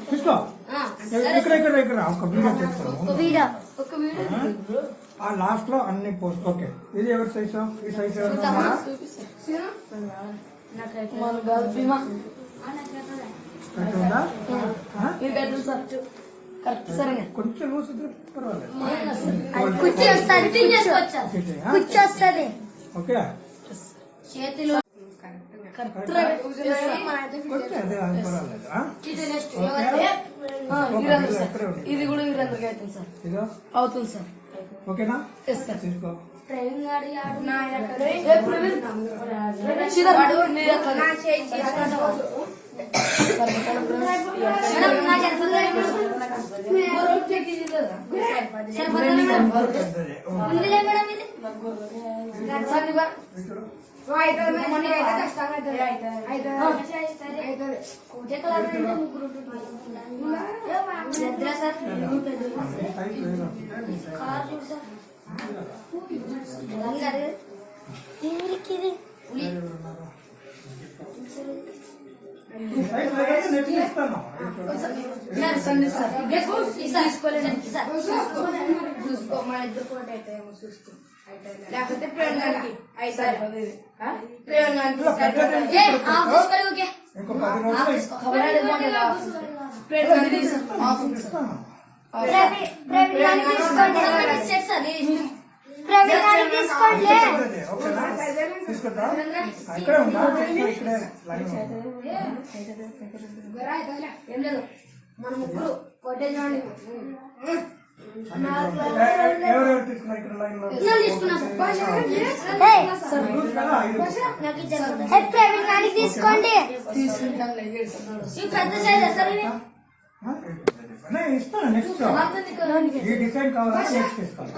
తీసుకో ఇక్కడ ఒక వీడియో ఆ లాస్ట్ లో అన్ని పోస్ట్. ఓకే, ఇది ఎవరి సైజు? ఈ సైజు కొంచెం ఓకే చేతిలో ఇది కూడా వీరందరికి అవుతుంది సార్. అవుతుంది సార్. ఓకేనా? తీసుకో. లేకపోతే ఏం లేదు, మన ముగ్గురు కొట్టే చూడండి. తీసుకోండి. ఇస్తాను నెక్స్ట్ ఈ డిజైన్ కావాలా? నెక్స్ట్ ఇస్తాను.